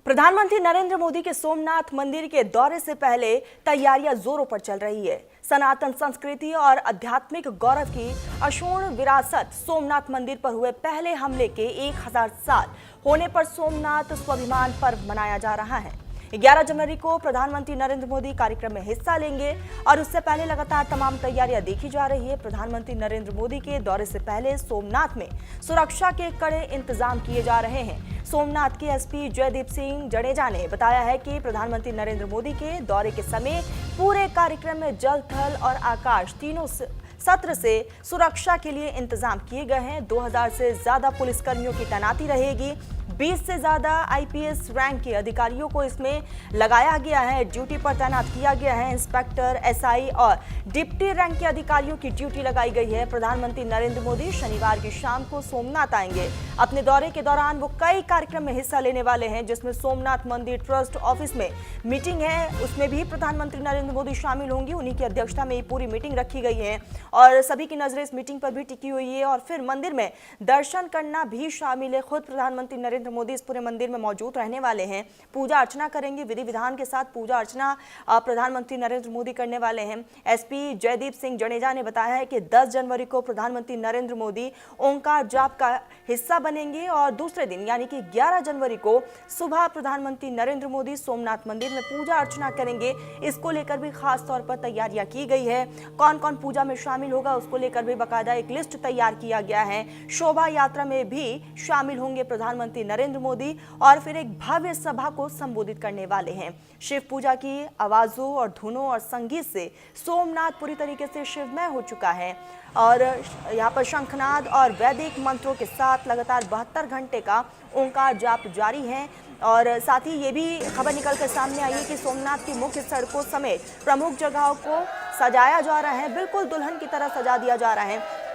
प्रधानमंत्री नरेंद्र मोदी के सोमनाथ मंदिर के दौरे से पहले तैयारियां जोरों पर चल रही है। सनातन संस्कृति और आध्यात्मिक गौरव की अक्षुण्ण विरासत सोमनाथ मंदिर पर हुए पहले हमले के 1000 साल होने पर सोमनाथ स्वाभिमान पर्व मनाया जा रहा है। 11 जनवरी को प्रधानमंत्री नरेंद्र मोदी कार्यक्रम में हिस्सा लेंगे और उससे पहले लगातार तमाम तैयारियां देखी जा रही है। प्रधानमंत्री नरेंद्र मोदी के दौरे से पहले सोमनाथ में सुरक्षा के कड़े इंतजाम किए जा रहे हैं। सोमनाथ के एसपी जयदीप सिंह जडेजा ने बताया है कि प्रधानमंत्री नरेंद्र मोदी के दौरे के समय पूरे कार्यक्रम में जल, थल और आकाश तीनों सत्र से सुरक्षा के लिए इंतजाम किए गए हैं। 2000 से ज्यादा पुलिसकर्मियों की तैनाती रहेगी। 20 से ज्यादा आईपीएस रैंक के अधिकारियों को इसमें लगाया गया है, ड्यूटी पर तैनात किया गया है। इंस्पेक्टर, एसआई और डिप्टी रैंक के अधिकारियों की ड्यूटी लगाई गई है। प्रधानमंत्री नरेंद्र मोदी शनिवार की शाम को सोमनाथ आएंगे। अपने दौरे के दौरान वो कई कार्यक्रम में हिस्सा लेने वाले हैं, जिसमें सोमनाथ मंदिर ट्रस्ट ऑफिस में मीटिंग है, उसमें भी प्रधानमंत्री नरेंद्र मोदी शामिल होंगे। उन्हीं की अध्यक्षता में ये पूरी मीटिंग रखी गई है और सभी की नजरें इस मीटिंग पर भी टिकी हुई है। और फिर मंदिर में दर्शन करना भी शामिल है। खुद प्रधानमंत्री नरेंद्र मोदी इस पूरे मंदिर में मौजूद रहने वाले हैं, पूजा अर्चना करेंगे। विधि विधान के साथ पूजा अर्चना प्रधानमंत्री नरेंद्र मोदी करने वाले हैं। एसपी जयदीप सिंह जडेजा ने बताया है कि 10 जनवरी को प्रधानमंत्री नरेंद्र मोदी ओंकार जाप का हिस्सा बनेंगे और दूसरे दिन यानी कि 11 जनवरी को सुबह प्रधानमंत्री नरेंद्र मोदी सोमनाथ मंदिर में पूजा अर्चना करेंगे। इसको लेकर भी खास तौर पर तैयारियां की गई है। कौन कौन पूजा में शामिल होगा उसको लेकर भी बाकायदा एक लिस्ट तैयार किया गया है। शोभा यात्रा में भी शामिल होंगे प्रधानमंत्री नरेंद्र मोदी और फिर एक भव्य सभा को संबोधित करने वाले हैं। शिव पूजा की आवाजों और धुनों और संगीत से सोमनाथ पूरी तरीके से शिवमय हो चुका है और यहाँ पर शंखनाद और वैदिक मंत्रों के साथ लगातार 72 घंटे का ओंकार जाप जारी है। और साथ ही ये भी खबर निकल कर सामने आई है कि सोमनाथ की मुख्य सड़कों समेत प्रमुख जगहों को सजाया जा रहा है, बिल्कुल दुल्हन की तरह सजा दिया जा रहा है।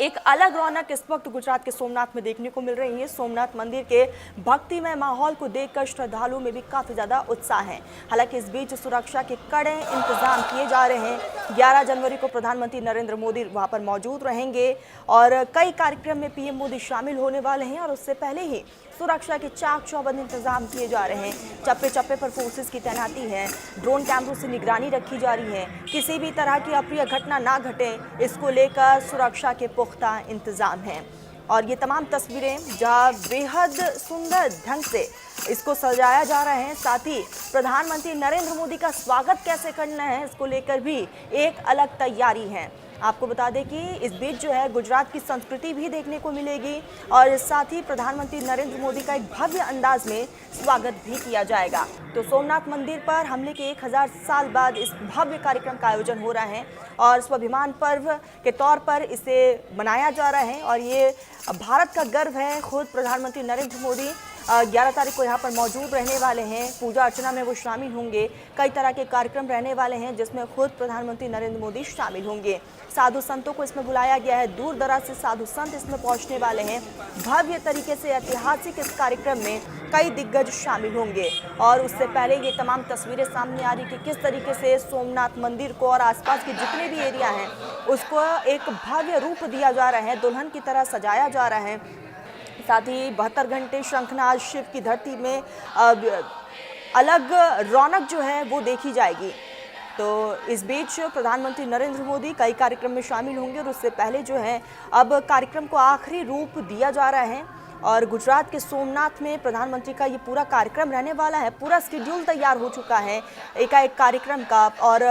एक अलग रौनक इस वक्त गुजरात के सोमनाथ में देखने को मिल रही है। सोमनाथ मंदिर के भक्तिमय माहौल को देखकर श्रद्धालुओं में भी काफी ज्यादा उत्साह है। हालांकि इस बीच सुरक्षा के कड़े इंतजाम किए जा रहे हैं। 11 जनवरी को प्रधानमंत्री नरेंद्र मोदी वहां पर मौजूद रहेंगे और कई कार्यक्रम में पीएम मोदी शामिल होने वाले हैं और उससे पहले ही सुरक्षा के चाक चौबंद इंतजाम किए जा रहे हैं। चप्पे चप्पे पर फोर्सेस की तैनाती है, ड्रोन कैमरों से निगरानी रखी जा रही है। किसी भी तरह की अप्रिय घटना ना घटे, इसको लेकर सुरक्षा के पुख्ता इंतजाम हैं। और ये तमाम तस्वीरें जहां बेहद सुंदर ढंग से इसको सजाया जा रहा है, साथ ही प्रधानमंत्री नरेंद्र मोदी का स्वागत कैसे करना है इसको लेकर भी एक अलग तैयारी है। आपको बता दें कि इस बीच जो है गुजरात की संस्कृति भी देखने को मिलेगी और साथ ही प्रधानमंत्री नरेंद्र मोदी का एक भव्य अंदाज में स्वागत भी किया जाएगा। तो सोमनाथ मंदिर पर हमले के 1000 साल बाद इस भव्य कार्यक्रम का आयोजन हो रहा है और स्वाभिमान पर्व के तौर पर इसे मनाया जा रहा है और ये भारत का गर्व है। खुद प्रधानमंत्री नरेंद्र मोदी 11 तारीख को यहाँ पर मौजूद रहने वाले हैं। पूजा अर्चना में वो शामिल होंगे। कई तरह के कार्यक्रम रहने वाले हैं जिसमें खुद प्रधानमंत्री नरेंद्र मोदी शामिल होंगे। साधु संतों को इसमें बुलाया गया है, दूर दराज से साधु संत इसमें पहुंचने वाले हैं। भव्य तरीके से ऐतिहासिक इस कार्यक्रम में कई दिग्गज शामिल होंगे और उससे पहले ये तमाम तस्वीरें सामने आ रही कि किस तरीके से सोमनाथ मंदिर को और आसपास के जितने भी एरिया हैं उसको एक भव्य रूप दिया जा रहा है, दुल्हन की तरह सजाया जा रहा है। साथ ही 72 घंटे शंखनाद शिव की धरती में अलग रौनक जो है वो देखी जाएगी। तो इस बीच प्रधानमंत्री नरेंद्र मोदी कई कार्यक्रम में शामिल होंगे और उससे पहले जो है अब कार्यक्रम को आखिरी रूप दिया जा रहा है और गुजरात के सोमनाथ में प्रधानमंत्री का ये पूरा कार्यक्रम रहने वाला है। पूरा शेड्यूल तैयार हो चुका है एकाएक कार्यक्रम का और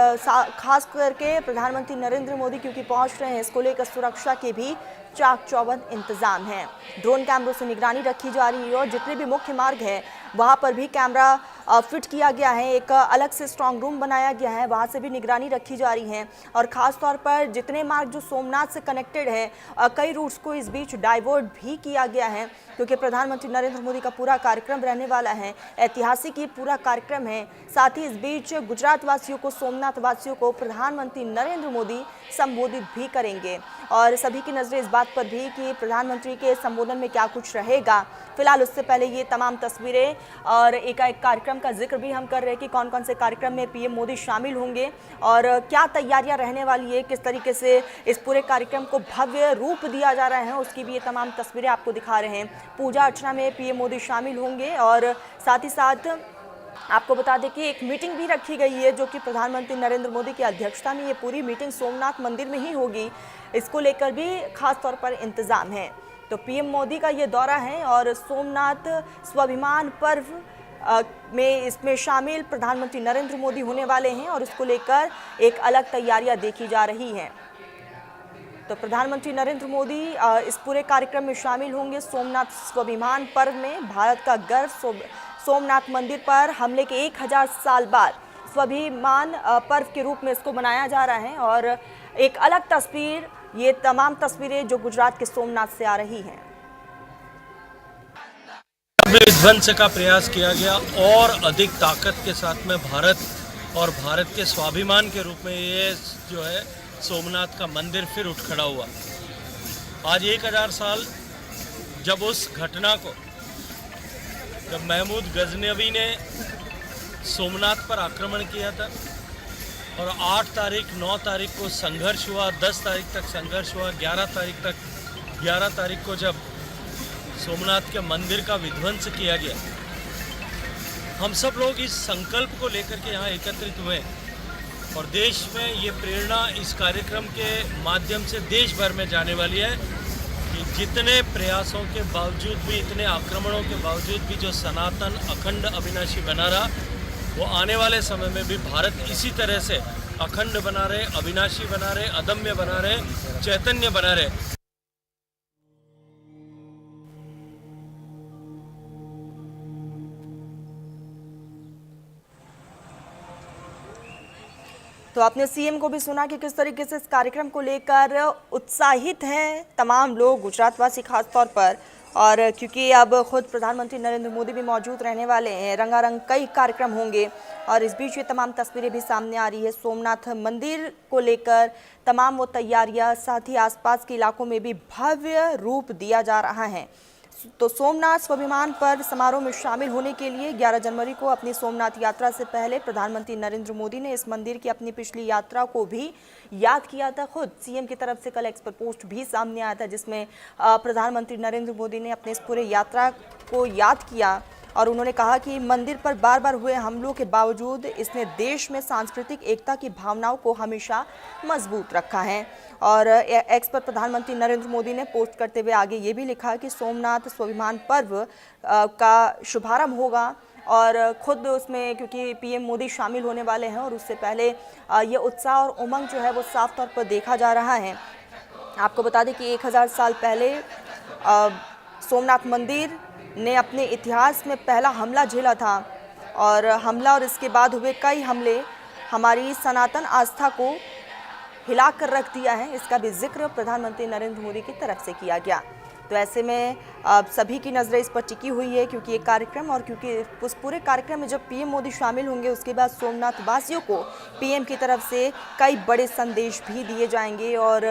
खास करके प्रधानमंत्री नरेंद्र मोदी क्योंकि पहुंच रहे हैं, इसको लेकर सुरक्षा के भी चाक चौबंद इंतजाम है। ड्रोन कैमरों से निगरानी रखी जा रही है और जितने भी मुख्य मार्ग हैं वहां पर भी कैमरा फिट किया गया है। एक अलग से स्ट्रांग रूम बनाया गया है, वहां से भी निगरानी रखी जा रही है और खास तौर पर जितने मार्ग जो सोमनाथ से कनेक्टेड है कई रूट्स को इस बीच डाइवर्ट भी किया गया है क्योंकि प्रधानमंत्री नरेंद्र मोदी का पूरा कार्यक्रम रहने वाला है। ऐतिहासिक ये पूरा कार्यक्रम है। साथ ही इस बीच गुजरात वासियों को, सोमनाथ वासियों को प्रधानमंत्री नरेंद्र मोदी संबोधित भी करेंगे और सभी की नजरें इस बात बात पर भी कि प्रधानमंत्री के संबोधन में क्या कुछ रहेगा। फिलहाल उससे पहले ये तमाम तस्वीरें और एक कार्यक्रम का जिक्र भी हम कर रहे हैं कि कौन कौन से कार्यक्रम में पीएम मोदी शामिल होंगे और क्या तैयारियां रहने वाली है, किस तरीके से इस पूरे कार्यक्रम को भव्य रूप दिया जा रहा है, उसकी भी ये तमाम तस्वीरें आपको दिखा रहे हैं। पूजा अर्चना में पीएम मोदी शामिल होंगे और साथ ही साथ आपको बता दें कि एक मीटिंग भी रखी गई है जो कि प्रधानमंत्री नरेंद्र मोदी की अध्यक्षता में ये पूरी मीटिंग सोमनाथ मंदिर में ही होगी। इसको लेकर भी खास तौर पर इंतजाम है। तो पीएम मोदी का ये दौरा है और सोमनाथ स्वाभिमान पर्व में इसमें शामिल प्रधानमंत्री नरेंद्र मोदी होने वाले हैं और इसको लेकर एक अलग तैयारियां देखी जा रही हैं। तो प्रधानमंत्री नरेंद्र मोदी इस पूरे कार्यक्रम में शामिल होंगे। सोमनाथ स्वाभिमान पर्व में भारत का गर्व सोमनाथ मंदिर पर हमले के 1000 साल बाद स्वाभिमान पर्व के रूप में इसको मनाया जा रहा है और एक अलग तस्वीर, ये तमाम तस्वीरें जो गुजरात के सोमनाथ से आ रही हैं। विध्वंस का प्रयास किया गया और अधिक ताकत के साथ में भारत और भारत के स्वाभिमान के रूप में ये जो है सोमनाथ का मंदिर फिर उठ खड़ा हुआ। आज 1000 साल जब उस घटना को, जब महमूद गजनवी ने सोमनाथ पर आक्रमण किया था और 8 तारीख 9 तारीख को संघर्ष हुआ, 10 तारीख तक संघर्ष हुआ, 11 तारीख को जब सोमनाथ के मंदिर का विध्वंस किया गया, हम सब लोग इस संकल्प को लेकर के यहाँ एकत्रित हुए और देश में ये प्रेरणा इस कार्यक्रम के माध्यम से देश भर में जाने वाली है कि जितने प्रयासों के बावजूद भी, इतने आक्रमणों के बावजूद भी जो सनातन अखंड अविनाशी बना रहा, वो आने वाले समय में भी भारत इसी तरह से अखंड बना रहे, अविनाशी बना रहे, अदम्य बना रहे, चैतन्य बना रहे। तो आपने सीएम को भी सुना कि किस तरीके से इस कार्यक्रम को लेकर उत्साहित हैं तमाम लोग, गुजरातवासी खास तौर पर। और क्योंकि अब खुद प्रधानमंत्री नरेंद्र मोदी भी मौजूद रहने वाले हैं, रंगारंग कई कार्यक्रम होंगे और इस बीच ये तमाम तस्वीरें भी सामने आ रही है सोमनाथ मंदिर को लेकर। तमाम वो तैयारियां, साथ ही आसपास के इलाकों में भी भव्य रूप दिया जा रहा है। तो सोमनाथ स्वाभिमान पर्व समारोह में शामिल होने के लिए 11 जनवरी को अपनी सोमनाथ यात्रा से पहले प्रधानमंत्री नरेंद्र मोदी ने इस मंदिर की अपनी पिछली यात्रा को भी याद किया था। खुद सीएम की तरफ से कल एक्स पर पोस्ट भी सामने आया था जिसमें प्रधानमंत्री नरेंद्र मोदी ने अपने इस पूरे यात्रा को याद किया और उन्होंने कहा कि मंदिर पर बार बार हुए हमलों के बावजूद इसने देश में सांस्कृतिक एकता की भावनाओं को हमेशा मजबूत रखा है। और एक्स पर प्रधानमंत्री नरेंद्र मोदी ने पोस्ट करते हुए आगे ये भी लिखा कि सोमनाथ स्वाभिमान पर्व का शुभारंभ होगा और खुद उसमें क्योंकि पीएम मोदी शामिल होने वाले हैं और उससे पहले ये उत्साह और उमंग जो है वो साफ तौर पर देखा जा रहा है। आपको बता दें कि 1000 साल पहले सोमनाथ मंदिर ने अपने इतिहास में पहला हमला झेला था और इसके बाद हुए कई हमले हमारी सनातन आस्था को हिला कर रख दिया है। इसका भी जिक्र प्रधानमंत्री नरेंद्र मोदी की तरफ से किया गया। तो ऐसे में सभी की नज़रें इस पर टिकी हुई है क्योंकि ये कार्यक्रम और क्योंकि उस पूरे कार्यक्रम में जब पीएम मोदी शामिल होंगे उसके बाद सोमनाथ वासियों को पीएम की तरफ से कई बड़े संदेश भी दिए जाएंगे और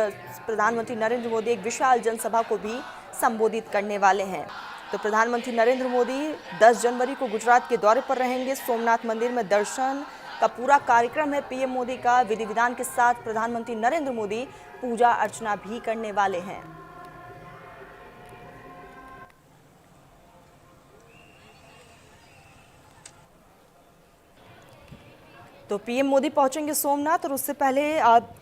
प्रधानमंत्री नरेंद्र मोदी एक विशाल जनसभा को भी संबोधित करने वाले हैं। तो प्रधानमंत्री नरेंद्र मोदी 10 जनवरी को गुजरात के दौरे पर रहेंगे। सोमनाथ मंदिर में दर्शन का पूरा कार्यक्रम है पीएम मोदी का। विधि विधान के साथ प्रधानमंत्री नरेंद्र मोदी पूजा अर्चना भी करने वाले हैं। तो पीएम मोदी पहुंचेंगे सोमनाथ और उससे पहले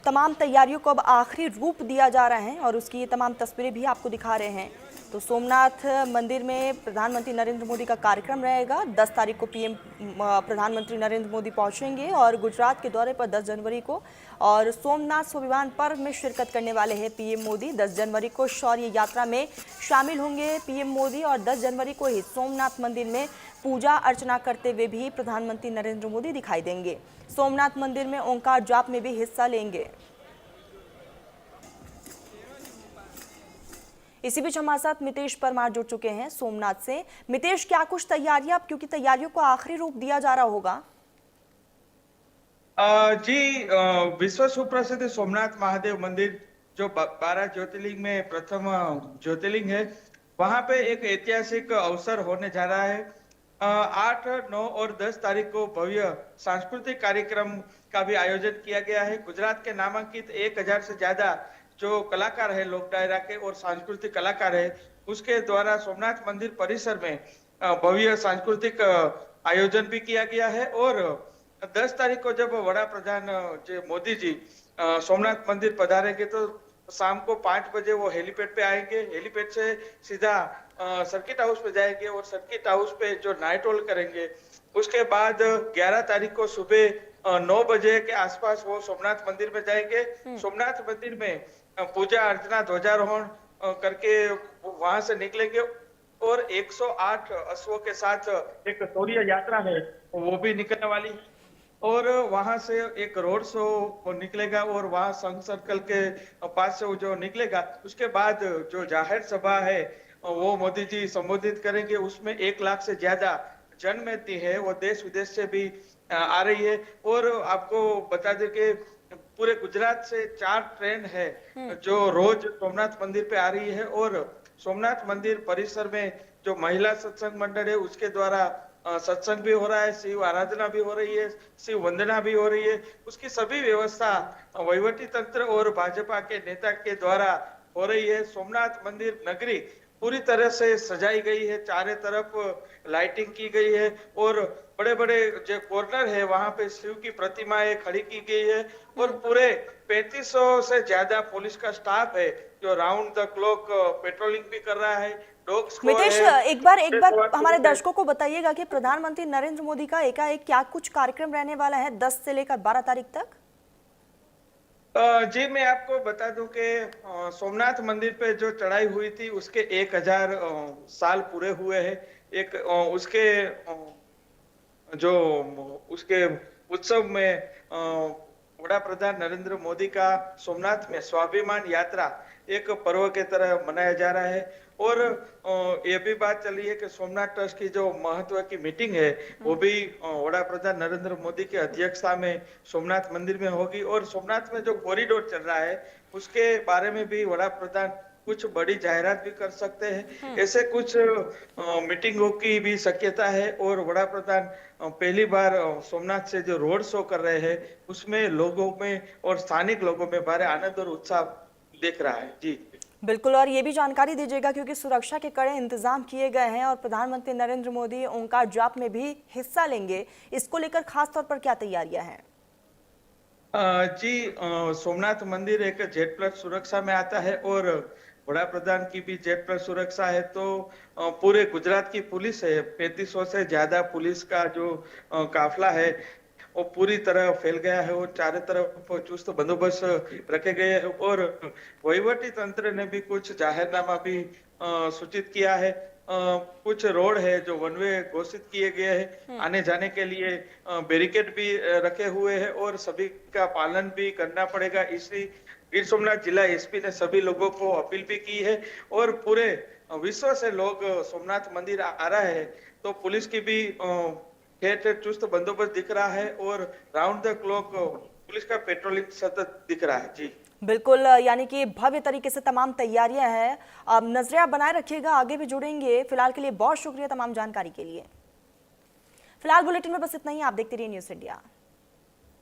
तमाम तैयारियों को अब आखिरी रूप दिया जा रहा है और उसकी ये तमाम तस्वीरें भी आपको दिखा रहे हैं। तो सोमनाथ मंदिर में प्रधानमंत्री नरेंद्र मोदी का कार्यक्रम रहेगा। 10 तारीख को प्रधानमंत्री नरेंद्र मोदी पहुंचेंगे और गुजरात के दौरे पर 10 जनवरी को और सोमनाथ स्वाभिमान पर्व में शिरकत करने वाले हैं पीएम मोदी। 10 जनवरी को शौर्य यात्रा में शामिल होंगे पीएम मोदी और 10 जनवरी को ही सोमनाथ मंदिर में पूजा अर्चना करते हुए भी प्रधानमंत्री नरेंद्र मोदी दिखाई देंगे। सोमनाथ मंदिर में ओंकार जाप में भी हिस्सा लेंगे। इसी बीच हमारे साथ मितेश परमार जुड़ चुके हैं सोमनाथ से। मितेश, क्या कुछ तैयारियां, क्योंकि तैयारियों को आखिरी रूप दिया जा रहा होगा? जी, विश्व सुप्रसिद्ध सोमनाथ महादेव मंदिर जो 12 ज्योतिर्लिंग में प्रथम ज्योतिर्लिंग है, वहां पे एक ऐतिहासिक अवसर होने जा रहा है। 8, 9 और 10 तारीख को भव्य सांस्कृतिक कार्यक्रम का भी आयोजन किया गया है। गुजरात के नामांकित 1000 से ज्यादा जो कलाकार है, लोक डायरा के और सांस्कृतिक कलाकार है, उसके द्वारा सोमनाथ मंदिर परिसर में भव्य सांस्कृतिक आयोजन भी किया गया है। और 10 तारीख को जब वड़ा प्रधान मोदी जी सोमनाथ मंदिर पधारेंगे तो शाम को 5 बजे वो हेलीपैड पे आएंगे। हेलीपैड से सीधा सर्किट हाउस पे जाएंगे और सर्किट हाउस पे जो नाइट होल्ड करेंगे। उसके बाद 11 तारीख को सुबह 9 बजे के आसपास वो सोमनाथ मंदिर में जाएंगे। सोमनाथ मंदिर में पूजा अर्चना ध्वजारोहण करके वहां से निकलेंगे और 108 अश्वों के साथ एक शौर्य यात्रा है वो भी निकलने वाली है। और वहां से एक रोड शो निकलेगा और वहां संघ सर्कल के पास से वो जो निकलेगा, उसके बाद जो जाहिर सभा है वो मोदी जी संबोधित करेंगे। उसमें 1 लाख से ज्यादा जनमेदनी है, वो देश विदेश से भी आ रही है। और आपको बता दें कि पूरे गुजरात से 4 ट्रेन है जो रोज सोमनाथ मंदिर पे आ रही है। और सोमनाथ मंदिर परिसर में जो महिला सत्संग मंडल है उसके द्वारा सत्संग भी हो रहा है, शिव आराधना भी हो रही है, शिव वंदना भी हो रही है। उसकी सभी व्यवस्था वहीवटी तंत्र और भाजपा के नेता के द्वारा हो रही है। सोमनाथ मंदिर नगरी पूरी तरह से सजाई गई है, चारों तरफ लाइटिंग की गई है और बड़े बड़े जो कॉर्नर है वहां पे शिव की प्रतिमाएं खड़ी की गई है। और पूरे 3500 से ज्यादा पुलिस का स्टाफ है जो राउंड द क्लॉक पेट्रोलिंग भी कर रहा है। डॉग स्क्वाड मितेश, है। एक बार हमारे दर्शकों को बताइएगा कि प्रधानमंत्री नरेंद्र मोदी का एकाएक क्या कुछ कार्यक्रम रहने वाला है 10 से लेकर 12 तारीख तक? जी मैं आपको बता दूं कि सोमनाथ मंदिर पे जो चढ़ाई हुई थी उसके 1000 साल पूरे हुए हैं। एक उसके जो उसके उत्सव में वड़ा प्रधान नरेंद्र मोदी का सोमनाथ में स्वाभिमान यात्रा एक पर्व के तरह मनाया जा रहा है। और ये भी बात चली है कि सोमनाथ ट्रस्ट की जो महत्व की मीटिंग है वो भी वड़ा प्रधान नरेंद्र मोदी की अध्यक्षता में सोमनाथ मंदिर में होगी। और सोमनाथ में जो कॉरिडोर चल रहा है उसके बारे में भी वड़ा प्रधान कुछ बड़ी जाहिरात भी कर सकते हैं। ऐसे कुछ मीटिंगों की भी शक्यता है। और वड़ा प्रधान पहली बार सोमनाथ से जो रोड शो कर रहे हैं उसमें लोगों में और स्थानिक लोगों में भारी आनंद और उत्साह दिख रहा है। जी बिल्कुल, और ये भी जानकारी दीजिएगा क्योंकि सुरक्षा के कड़े इंतजाम किए गए हैं और प्रधानमंत्री नरेंद्र मोदी ओंकार जाप में भी हिस्सा लेंगे, इसको लेकर खास तौर पर क्या तैयारियां हैं? जी सोमनाथ मंदिर एक जेड प्लस सुरक्षा में आता है और वड़ा प्रधान की भी जेड प्लस सुरक्षा है। तो पूरे गुजरात की पुलिस है, 3500 से ज्यादा पुलिस का जो काफिला है वो पूरी तरह फैल गया है और चारों तरफ चुस्त बंदोबस्त रखे गए हैं। और वहीवटी तंत्र ने भी कुछ जाहिरनामा भी सूचित किया है। कुछ रोड है जो वन वे घोषित किए गए हैं, आने जाने के लिए बैरिकेड भी रखे हुए हैं और सभी का पालन भी करना पड़ेगा। इसलिए गिर सोमनाथ जिला एसपी ने सभी लोगों को अपील भी की है। और पूरे विश्व से लोग सोमनाथ मंदिर आ रहे हैं तो पुलिस की भी ठेर चुस्त बंदोबस्त दिख रहा है और राउंड द क्लॉक पुलिस का पेट्रोलिंग सतत दिख रहा है। जी बिल्कुल, यानी कि भव्य तरीके से तमाम तैयारियां हैं। अब नजरें आप बनाए रखिएगा, आगे भी जुड़ेंगे। फिलहाल के लिए बहुत शुक्रिया तमाम जानकारी के लिए। फिलहाल बुलेटिन में बस इतना ही। आप देखते रहिए न्यूज़ इंडिया।